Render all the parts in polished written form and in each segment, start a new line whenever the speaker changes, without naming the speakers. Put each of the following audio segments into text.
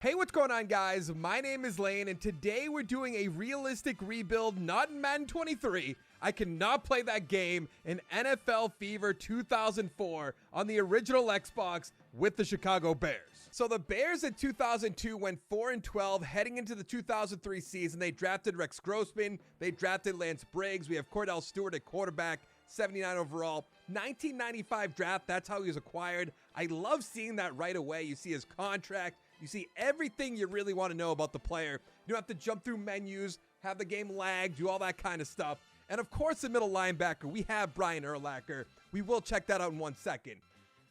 Hey, what's going on, guys? My name is Lane, and today we're doing a realistic rebuild, not in Madden 23. I cannot play that game in NFL Fever 2004 on the original Xbox with the Chicago Bears. So the Bears in 2002 went 4-12 heading into the 2003 season. They drafted Rex Grossman. They drafted Lance Briggs. We have Cordell Stewart at quarterback. 79 overall, 1995 draft. That's how he was acquired. I love seeing that right away. You see his contract. You see everything you really want to know about the player. You don't have to jump through menus, have the game lag, do all that kind of stuff. And of course, the middle linebacker, we have Brian Urlacher. We will check that out in 1 second.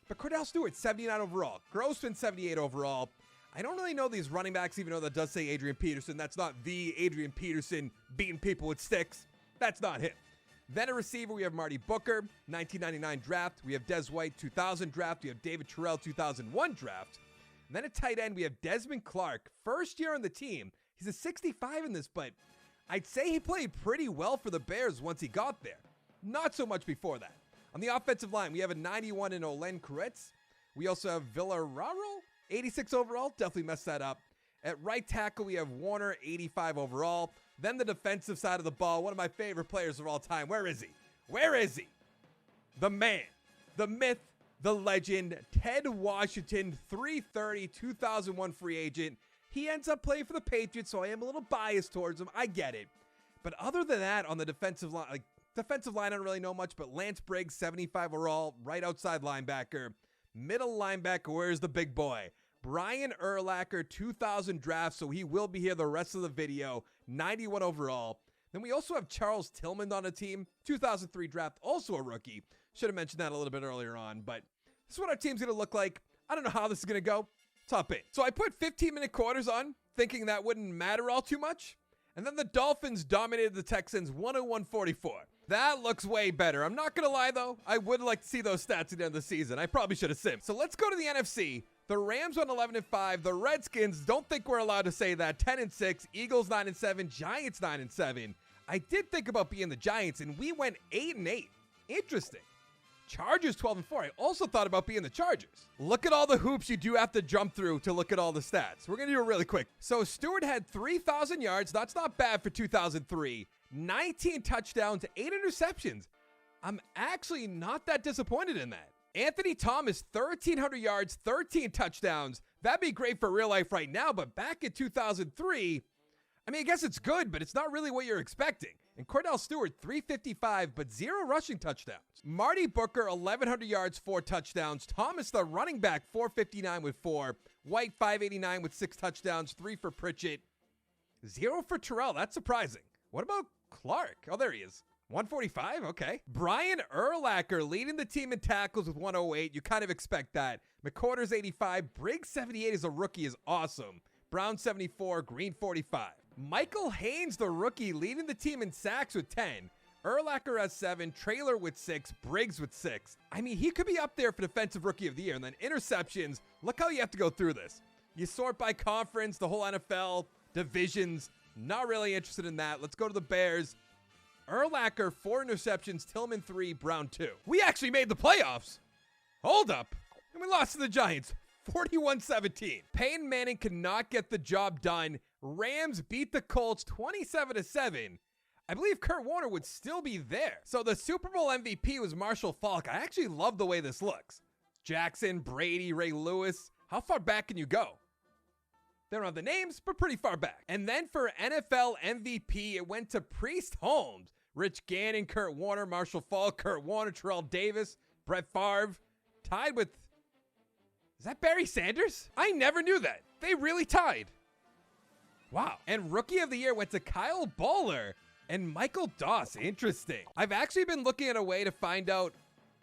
But Cordell Stewart, 79 overall. Grossman, 78 overall. I don't really know these running backs, even though that does say Adrian Peterson. That's not the Adrian Peterson beating people with sticks. That's not him. Then a receiver, we have Marty Booker, 1999 draft. We have Des White, 2000 draft. We have David Terrell, 2001 draft. And then at tight end, we have Desmond Clark, first year on the team. He's a 65 in this, but I'd say he played pretty well for the Bears once he got there. Not so much before that. On the offensive line, we have a 91 in Olen Kretz. We also have Villararo, 86 overall. Definitely messed that up. At right tackle, we have Warner, 85 overall. Then the defensive side of the ball, one of my favorite players of all time. Where is he? Where is he? The man, the myth, the legend, Ted Washington, 330, 2001 free agent. He ends up playing for the Patriots, so I am a little biased towards him. I get it. But other than that, on the defensive line, I don't really know much, but Lance Briggs, 75 overall, right outside linebacker. Middle linebacker, where's the big boy? Brian Urlacher, 2000 draft, so he will be here the rest of the video, 91 overall. Then we also have Charles Tillman on the team, 2003 draft, also a rookie. Should have mentioned that a little bit earlier on, but this is what our team's going to look like. I don't know how this is going to go. Top 8. So I put 15-minute quarters on, thinking that wouldn't matter all too much. And then the Dolphins dominated the Texans 101-44. That looks way better. I'm not going to lie, though. I would like to see those stats at the end of the season. I probably should have simmed. So let's go to the NFC. The Rams went 11-5. The Redskins, don't think we're allowed to say that, 10-6. Eagles 9-7. Giants 9-7. I did think about being the Giants, and we went 8-8. Interesting. Chargers 12-4. I also thought about being the Chargers. Look at all the hoops you do have to jump through to look at all the stats. We're going to do it really quick. So Stewart had 3,000 yards. That's not bad for 2003. 19 touchdowns, 8 interceptions. I'm actually not that disappointed in that. Anthony Thomas, 1,300 yards, 13 touchdowns. That'd be great for real life right now, but back in 2003, I mean, I guess it's good, but it's not really what you're expecting. And Cordell Stewart, 355, but 0 rushing touchdowns. Marty Booker, 1,100 yards, 4 touchdowns. Thomas, the running back, 459 with 4. White, 589 with 6 touchdowns, 3 for Pritchett. 0 for Terrell. That's surprising. What about Clark? Oh, there he is. 145, okay. Brian Urlacher leading the team in tackles with 108. You kind of expect that. McCorders 85. Briggs 78 as a rookie is awesome. Brown 74. Green 45. Michael Haynes, the rookie, leading the team in sacks with 10. Urlacher has 7. Traylor with 6. Briggs with 6. I mean, he could be up there for Defensive Rookie of the Year. And then interceptions. Look how you have to go through this. You sort by conference, the whole NFL, divisions. Not really interested in that. Let's go to the Bears. Urlacher, 4 interceptions, Tillman 3, Brown 2. We actually made the playoffs. Hold up. And we lost to the Giants, 41-17. Peyton Manning could not get the job done. Rams beat the Colts 27-7. I believe Kurt Warner would still be there. So the Super Bowl MVP was Marshall Faulk. I actually love the way this looks. Jackson, Brady, Ray Lewis. How far back can you go? They don't have the names, but pretty far back. And then for NFL MVP, it went to Priest Holmes. Rich Gannon, Kurt Warner, Marshall Faulk, Kurt Warner, Terrell Davis, Brett Favre. Tied with... Is that Barry Sanders? I never knew that. They really tied. Wow. And Rookie of the Year went to Kyle Bowler and Michael Doss. Interesting. I've actually been looking at a way to find out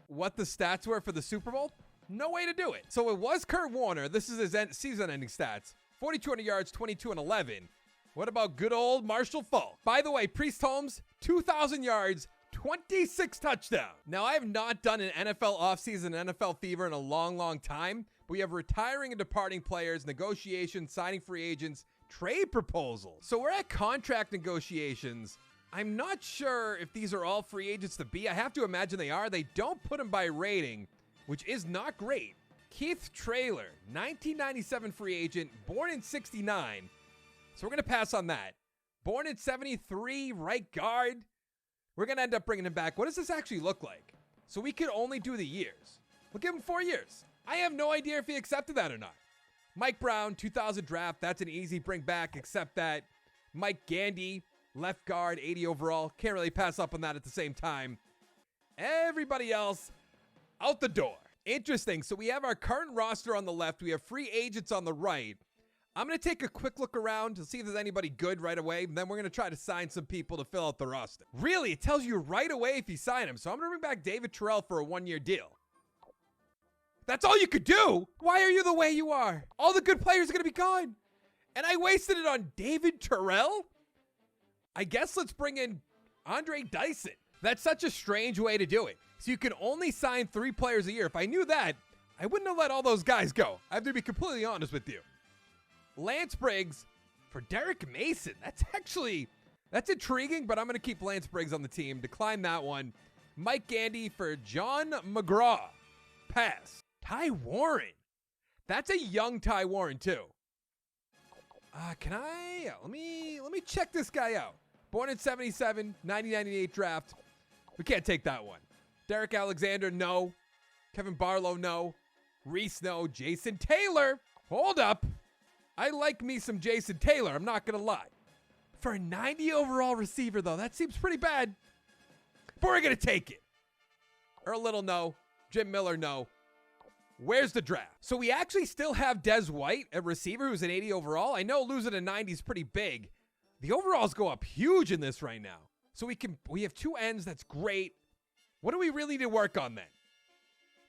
what the stats were for the Super Bowl. No way to do it. So it was Kurt Warner. This is his season-ending stats. 4,200 yards, 22-11. What about good old Marshall Faulk? By the way, Priest Holmes, 2,000 yards, 26 touchdowns. Now, I have not done an NFL offseason, NFL Fever in a long, long time. But we have retiring and departing players, negotiations, signing free agents, trade proposals. So we're at contract negotiations. I'm not sure if these are all free agents to be. I have to imagine they are. They don't put them by rating, which is not great. Keith Traylor, 1997 free agent, born in 69. So we're going to pass on that. Born in 73, right guard. We're going to end up bringing him back. What does this actually look like? So we could only do the years. We'll give him 4 years. I have no idea if he accepted that or not. Mike Brown, 2000 draft. That's an easy bring back, except that Mike Gandy, left guard, 80 overall. Can't really pass up on that at the same time. Everybody else, out the door. Interesting. So we have our current roster on the left. We have free agents on the right. I'm going to take a quick look around to see if there's anybody good right away. And then we're going to try to sign some people to fill out the roster. Really, it tells you right away if you sign him. So I'm going to bring back David Terrell for a 1-year deal. That's all you could do? Why are you the way you are? All the good players are going to be gone. And I wasted it on David Terrell? I guess let's bring in Andre Dyson. That's such a strange way to do it. So you can only sign 3 players a year. If I knew that, I wouldn't have let all those guys go. I have to be completely honest with you. Lance Briggs for Derek Mason. That's intriguing, but I'm going to keep Lance Briggs on the team. Decline that one. Mike Gandy for John McGraw. Pass. Ty Warren. That's a young Ty Warren too. Let me check this guy out. Born in 77, 1998 draft. We can't take that one. Derek Alexander, no. Kevin Barlow, no. Reese, no. Jason Taylor. Hold up. I like me some Jason Taylor. I'm not going to lie. For a 90 overall receiver, though, that seems pretty bad. But we're going to take it. Earl Little, no. Jim Miller, no. Where's the draft? So we actually still have Des White, a receiver who's an 80 overall. I know losing a 90 is pretty big. The overalls go up huge in this right now. So we have 2 ends. That's great. What do we really need to work on then?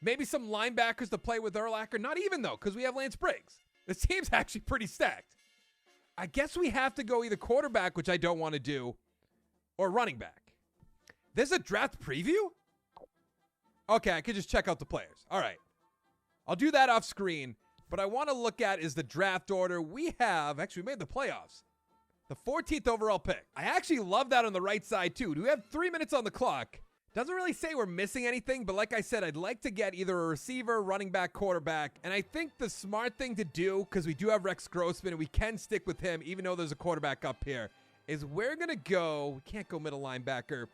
Maybe some linebackers to play with Urlacher? Not even, though, because we have Lance Briggs. This team's actually pretty stacked. I guess we have to go either quarterback, which I don't want to do, or running back. There's a draft preview? Okay, I could just check out the players. All right. I'll do that off screen. But I want to look at is the draft order. We made the playoffs. The 14th overall pick. I actually love that on the right side, too. We have 3 minutes on the clock. Doesn't really say we're missing anything, but like I said, I'd like to get either a receiver, running back, quarterback. And I think the smart thing to do, because we do have Rex Grossman and we can stick with him, even though there's a quarterback up here, is we're going to go, we can't go middle linebacker.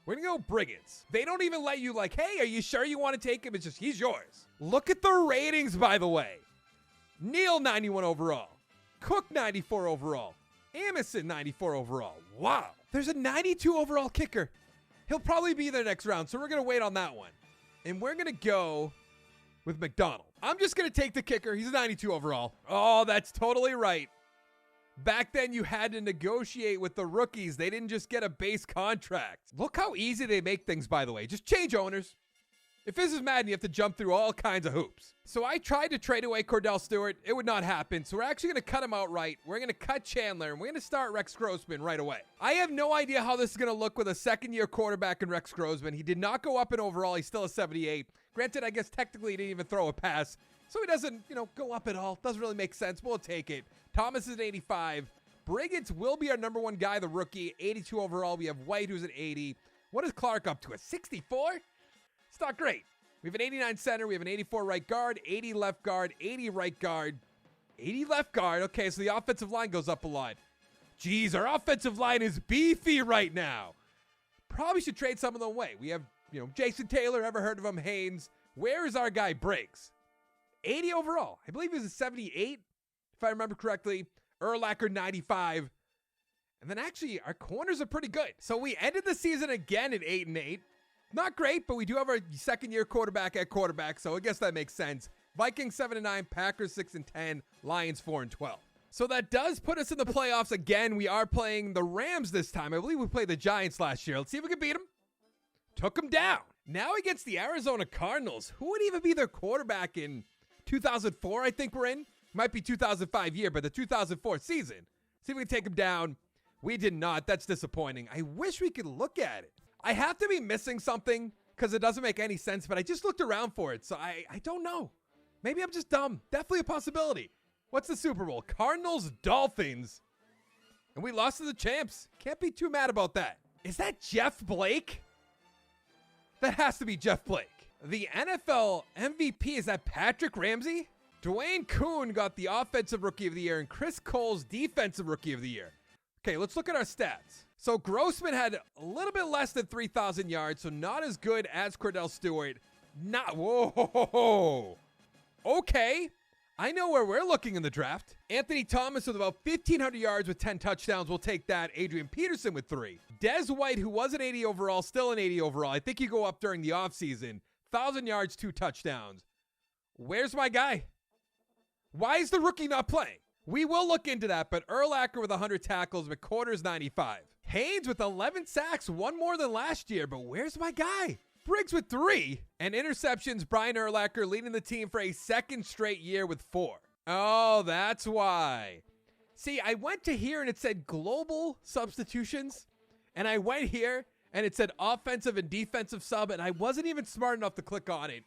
We're going to go Briggins. They don't even let you like, hey, are you sure you want to take him? It's just, he's yours. Look at the ratings, by the way. Neal, 91 overall. Cook, 94 overall. Amison, 94 overall. Wow. There's a 92 overall kicker. He'll probably be there next round, so we're going to wait on that one. And we're going to go with McDonald. I'm just going to take the kicker. He's a 92 overall. Oh, that's totally right. Back then, you had to negotiate with the rookies. They didn't just get a base contract. Look how easy they make things, by the way. Just change owners. If this is Madden, you have to jump through all kinds of hoops. So I tried to trade away Cordell Stewart. It would not happen. So we're actually going to cut him outright. We're going to cut Chandler, and we're going to start Rex Grossman right away. I have no idea how this is going to look with a second-year quarterback in Rex Grossman. He did not go up in overall. He's still a 78. Granted, I guess technically he didn't even throw a pass. So he doesn't, go up at all. Doesn't really make sense. We'll take it. Thomas is an 85. Briggins will be our number 1 guy, the rookie. 82 overall. We have White, who's an 80. What is Clark up to? A 64? It's not great. We have an 89 center. We have an 84 right guard, 80 left guard, 80 right guard, 80 left guard. Okay, so the offensive line goes up a lot. Jeez, our offensive line is beefy right now. Probably should trade some of them away. We have, Jason Taylor. Ever heard of him? Haynes. Where is our guy, Briggs? 80 overall. I believe he was a 78, if I remember correctly. Urlacher, 95. And then actually, our corners are pretty good. So we ended the season again at 8-8. Not great, but we do have our second-year quarterback at quarterback, so I guess that makes sense. Vikings 7-9, Packers 6-10, Lions 4-12. So that does put us in the playoffs again. We are playing the Rams this time. I believe we played the Giants last year. Let's see if we can beat them. Took them down. Now against the Arizona Cardinals. Who would even be their quarterback in 2004, I think we're in? Might be 2005 year, but the 2004 season. See if we can take them down. We did not. That's disappointing. I wish we could look at it. I have to be missing something because it doesn't make any sense, but I just looked around for it, so I don't know. Maybe I'm just dumb. Definitely a possibility. What's the Super Bowl? Cardinals, Dolphins. And we lost to the champs. Can't be too mad about that. Is that Jeff Blake? That has to be Jeff Blake. The NFL MVP, is that Patrick Ramsey? Dwayne Kuhn got the Offensive Rookie of the Year and Chris Cole's Defensive Rookie of the Year. Okay, let's look at our stats. So Grossman had a little bit less than 3,000 yards, so not as good as Cordell Stewart. Whoa. Okay, I know where we're looking in the draft. Anthony Thomas with about 1,500 yards with 10 touchdowns. We'll take that. Adrian Peterson with 3. Des White, who was an 80 overall, still an 80 overall. I think you go up during the offseason. 1,000 yards, 2 touchdowns. Where's my guy? Why is the rookie not playing? We will look into that, but Urlacher with 100 tackles, McCorders 95. Haynes with 11 sacks, 1 more than last year, but where's my guy? Briggs with 3. And interceptions, Brian Urlacher leading the team for a second straight year with 4. Oh, that's why. See, I went to here and it said global substitutions, and I went here and it said offensive and defensive sub, and I wasn't even smart enough to click on it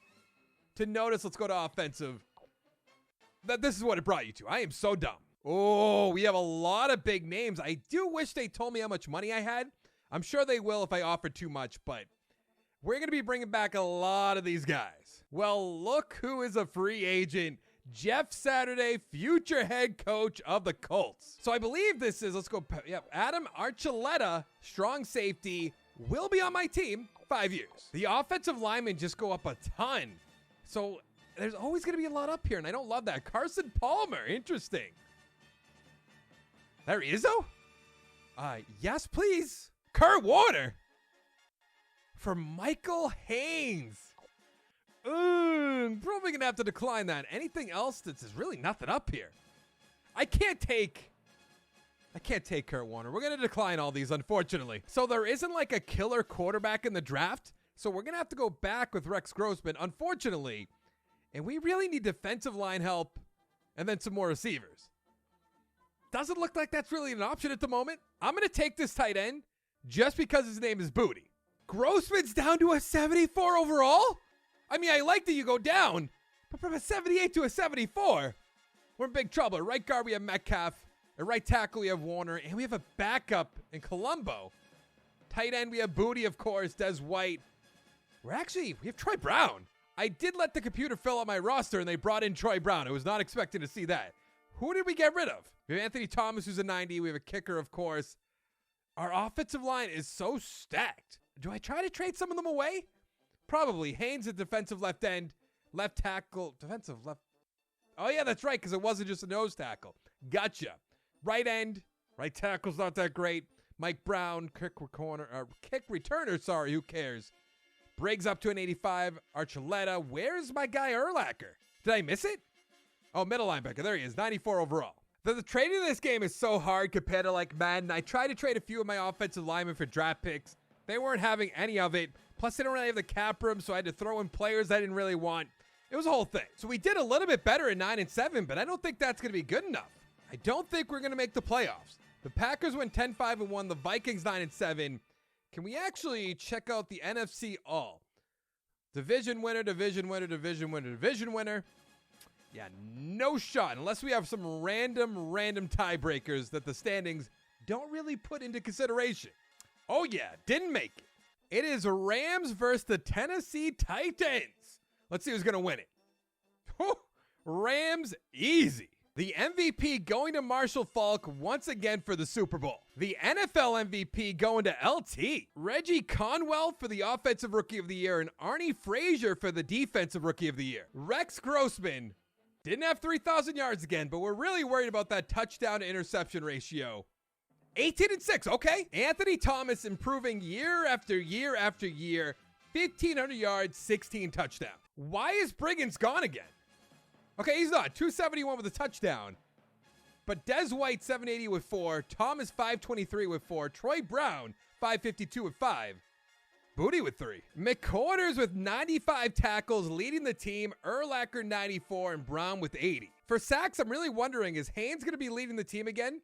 to notice. Let's go to offensive. This is what it brought you to. I am so dumb. Oh, we have a lot of big names. I do wish they told me how much money I had. I'm sure they will if I offer too much, but we're going to be bringing back a lot of these guys. Well, look who is a free agent. Jeff Saturday, future head coach of the Colts. So I believe this is, let's go, Adam Archuleta, strong safety, will be on my team 5 years. The offensive linemen just go up a ton. So there's always going to be a lot up here, and I don't love that. Carson Palmer, interesting. There he is, though? Yes, please. Kurt Warner for Michael Haynes. Probably going to have to decline that. Anything else that's really nothing up here. I can't take Kurt Warner. We're going to decline all these, unfortunately. So there isn't like a killer quarterback in the draft, so we're going to have to go back with Rex Grossman, unfortunately. And we really need defensive line help and then some more receivers. Doesn't look like that's really an option at the moment. I'm going to take this tight end just because his name is Booty. Grossman's down to a 74 overall? I mean, I like that you go down, but from a 78 to a 74, we're in big trouble. At right guard, we have Metcalf. At right tackle, we have Warner. And we have a backup in Colombo. Tight end, we have Booty, of course. Des White. We have Troy Brown. I did let the computer fill out my roster, and they brought in Troy Brown. I was not expecting to see that. Who did we get rid of? We have Anthony Thomas, who's a 90. We have a kicker, of course. Our offensive line is so stacked. Do I try to trade some of them away? Probably. Haynes at defensive left end. Left tackle. Defensive left. Oh, yeah, that's right, because it wasn't just a nose tackle. Gotcha. Right end. Right tackle's not that great. Mike Brown, kick returner, who cares? Briggs up to an 85. Archuleta. Where's my guy Urlacher? Did I miss it? Oh, middle linebacker. There he is. 94 overall. The trading of this game is so hard compared to like Madden. I tried to trade a few of my offensive linemen for draft picks. They weren't having any of it. Plus, they don't really have the cap room, so I had to throw in players I didn't really want. It was a whole thing. So we did a little bit better at 9-7, but I don't think that's going to be good enough. I don't think we're going to make the playoffs. The Packers went 10-5-1. The Vikings 9-7. Can we actually check out the NFC All? Division winner, division winner, division winner, division winner. Yeah, no shot unless we have some random tiebreakers that the standings don't really put into consideration. Oh yeah, didn't make it. It is Rams versus the Tennessee Titans. Let's see who's going to win it. Rams, easy. The MVP going to Marshall Faulk once again for the Super Bowl. The NFL MVP going to LT. Reggie Conwell for the Offensive Rookie of the Year and Arnie Frazier for the Defensive Rookie of the Year. Rex Grossman didn't have 3,000 yards again, but we're really worried about that touchdown to interception ratio. 18-6, okay. Anthony Thomas improving year after year after year. 1,500 yards, 16 touchdowns. Why is Briggins gone again? Okay, he's not. 271 with a touchdown. But Des White, 780 with 4. Thomas, 523 with 4. Troy Brown, 552 with 5. Booty with 3. McCorders with 95 tackles, leading the team. Urlacher, 94, and Brown with 80. For sacks, I'm really wondering, is Haynes going to be leading the team again?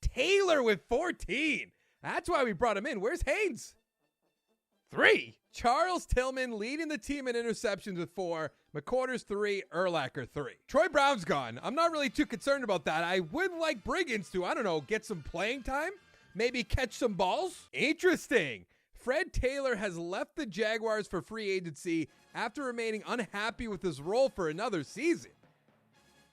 Taylor with 14. That's why we brought him in. Where's Haynes? 3. Charles Tillman leading the team in interceptions with 4. McCorders 3. Urlacher 3. Troy Brown's gone. I'm not really too concerned about that. I would like Briggins to, I don't know, get some playing time. Maybe catch some balls. Interesting. Fred Taylor has left the Jaguars for free agency after remaining unhappy with his role for another season.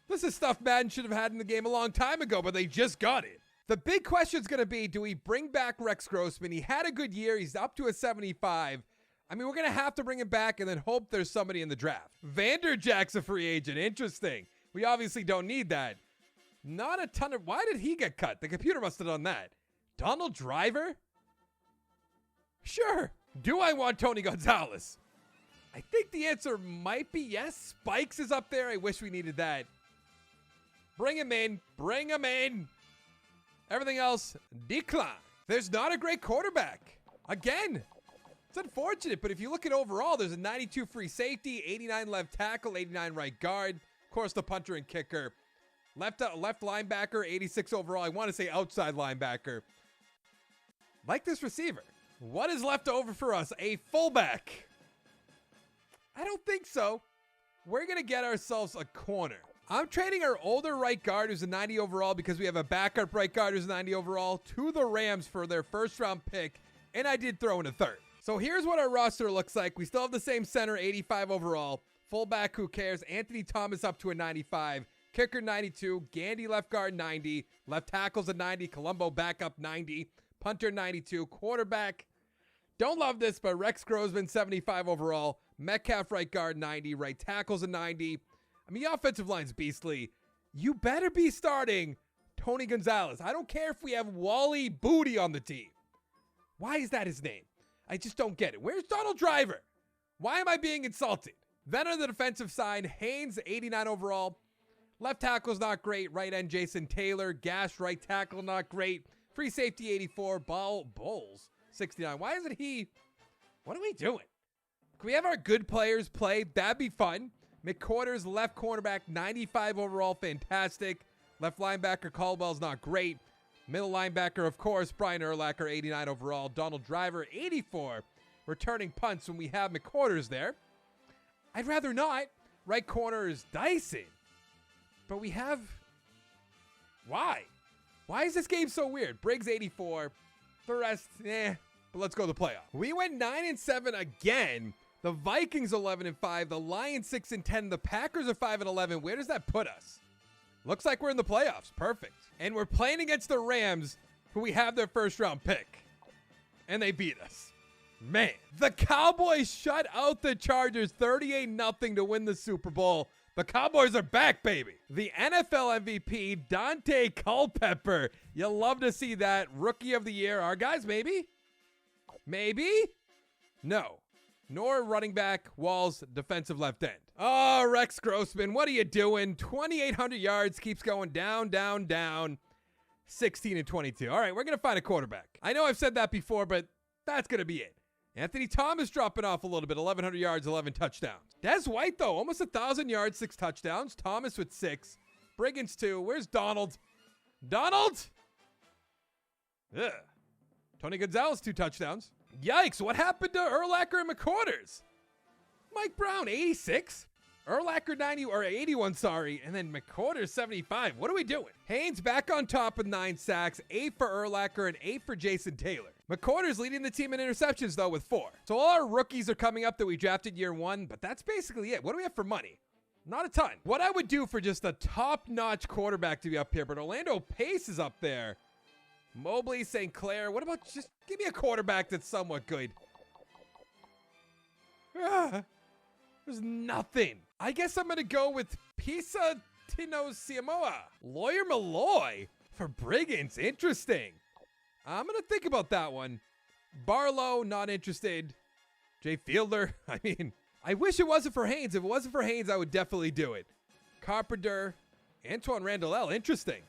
This is stuff Madden should have had in the game a long time ago, but they just got it. The big question is going to be, do we bring back Rex Grossman? He had a good year. He's up to a 75. I mean, we're going to have to bring him back and then hope there's somebody in the draft. Vanderjack's a free agent. Interesting. We obviously don't need that. Not a ton of... Why did he get cut? The computer must have done that. Donald Driver? Sure. Do I want Tony Gonzalez? I think the answer might be yes. Spikes is up there. I wish we needed that. Bring him in. Bring him in. Everything else, decline. There's not a great quarterback. Again, it's unfortunate, but if you look at overall, there's a 92 free safety, 89 left tackle, 89 right guard. Of course, the punter and kicker. Left linebacker, 86 overall. I want to say outside linebacker. Like this receiver. What is left over for us? A fullback. I don't think so. We're going to get ourselves a corner. I'm trading our older right guard, who's a 90 overall, because we have a backup right guard who's a 90 overall, to the Rams for their first round pick, and I did throw in a third. So here's what our roster looks like. We still have the same center, 85 overall. Fullback, who cares? Anthony Thomas up to a 95. Kicker, 92. Gandy left guard, 90. Left tackle's a 90. Colombo backup, 90. Punter, 92. Quarterback, don't love this, but Rex Grossman, 75 overall. Metcalf right guard, 90. Right tackle's a 90. I mean, the offensive line's beastly. You better be starting Tony Gonzalez. I don't care if we have Wally Booty on the team. Why is that his name? I just don't get it. Where's Donald Driver? Why am I being insulted? Then on the defensive side, Haynes, 89 overall. Left tackle's not great. Right end, Jason Taylor. Gash, right tackle, not great. Free safety, 84. Bowles, 69. Why isn't he? What are we doing? Can we have our good players play? That'd be fun. McQuarters, left cornerback, 95 overall, fantastic. Left linebacker, Caldwell's not great. Middle linebacker, of course, Brian Urlacher, 89 overall. Donald Driver, 84. Returning punts when we have McQuarters there. I'd rather not. Right corner is Dyson. But we have... Why? Why is this game so weird? Briggs, 84. The rest, but let's go to the playoff. We went 9-7 again. The Vikings 11-5, the Lions 6-10, the Packers are 5-11. Where does that put us? Looks like we're in the playoffs. Perfect. And we're playing against the Rams, who we have their first round pick. And they beat us. Man, the Cowboys shut out the Chargers 38-0 to win the Super Bowl. The Cowboys are back, baby. The NFL MVP, Dante Culpepper. You'll love to see that. Rookie of the year. Our guys, maybe? Maybe? No. Nor running back, Walls, defensive left end. Oh, Rex Grossman, what are you doing? 2,800 yards, keeps going down, down, down. 16-22. All right, we're going to find a quarterback. I know I've said that before, but that's going to be it. Anthony Thomas dropping off a little bit, 1,100 yards, 11 touchdowns. Des White, though, almost 1,000 yards, 6 touchdowns. Thomas with 6. Briggins, 2. Where's Donald? Donald? Ugh. Tony Gonzalez, 2 touchdowns. Yikes, what happened to Urlacher and McQuarters? Mike Brown, 86. Urlacher, 81, sorry. And then McQuarters, 75. What are we doing? Haynes back on top with 9 sacks, 8 for Urlacher and 8 for Jason Taylor. McQuarters leading the team in interceptions, though, with 4. So all our rookies are coming up that we drafted year 1, but that's basically it. What do we have for money? Not a ton. What I would do for just a top-notch quarterback to be up here, but Orlando Pace is up there. Mobley, St. Clair. What about just give me a quarterback that's somewhat good? There's nothing. I guess I'm going to go with Pisa Tino Siamoa. Lawyer Malloy for Briggins. Interesting. I'm going to think about that one. Barlow, not interested. Jay Fielder. I mean, I wish it wasn't for Haynes. If it wasn't for Haynes, I would definitely do it. Carpenter. Antoine Randall L. Interesting.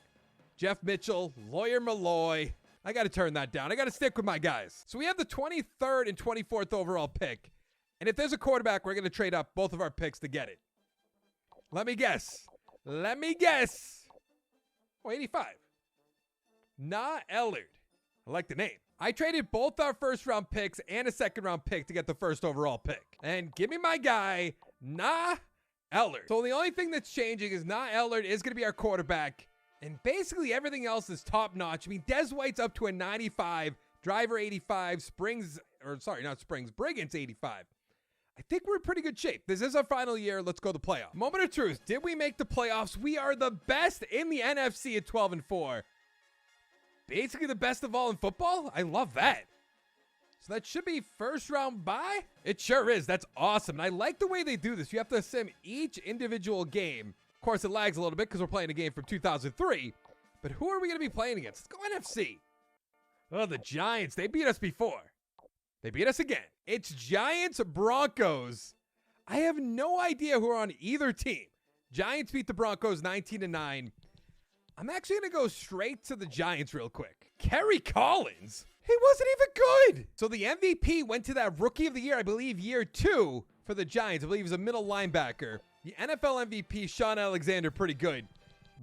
Jeff Mitchell, Lawyer Malloy. I got to turn that down. I got to stick with my guys. So we have the 23rd and 24th overall pick. And if there's a quarterback, we're going to trade up both of our picks to get it. Let me guess. Oh, 85. Nah Ellard. I like the name. I traded both our first round picks and a second round pick to get the first overall pick. And give me my guy, Nah Ellard. So the only thing that's changing is Nah Ellard is going to be our quarterback. And basically everything else is top notch. I mean, Des White's up to a 95, Driver 85, Springs or sorry, not Springs, Brigands 85. I think we're in pretty good shape. This is our final year. Let's go to the playoff. Moment of truth. Did we make the playoffs? We are the best in the NFC at 12-4. Basically the best of all in football. I love that. So that should be first round bye. It sure is. That's awesome. And I like the way they do this. You have to sim each individual game. Of course, it lags a little bit because we're playing a game from 2003. But who are we going to be playing against? Let's go NFC. Oh, the Giants. They beat us before. They beat us again. It's Giants Broncos. I have no idea who are on either team. Giants beat the Broncos 19-9. I'm actually going to go straight to the Giants real quick. Kerry Collins. He wasn't even good. So the MVP went to that Rookie of the Year, I believe, year 2 for the Giants. I believe he's a middle linebacker. The NFL MVP, Sean Alexander, pretty good.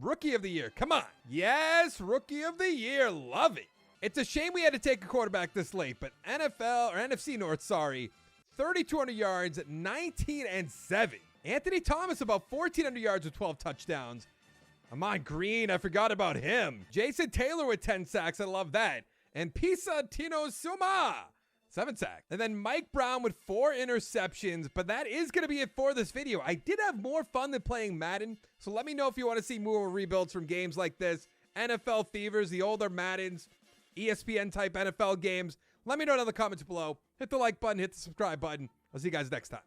Rookie of the Year. Come on. Yes, Rookie of the Year. Love it. It's a shame we had to take a quarterback this late, but NFC North, 3,200 yards, 19-7. Anthony Thomas, about 1,400 yards with 12 touchdowns. Ahman Green, I forgot about him. Jason Taylor with 10 sacks, I love that. And Pisa Tino Suma, 7 sacks. And then Mike Brown with 4 interceptions, but that is going to be it for this video. I did have more fun than playing Madden, so let me know if you want to see more rebuilds from games like this. NFL Fevers, the older Maddens, ESPN type NFL games. Let me know in the comments below. Hit the like button, hit the subscribe button. I'll see you guys next time.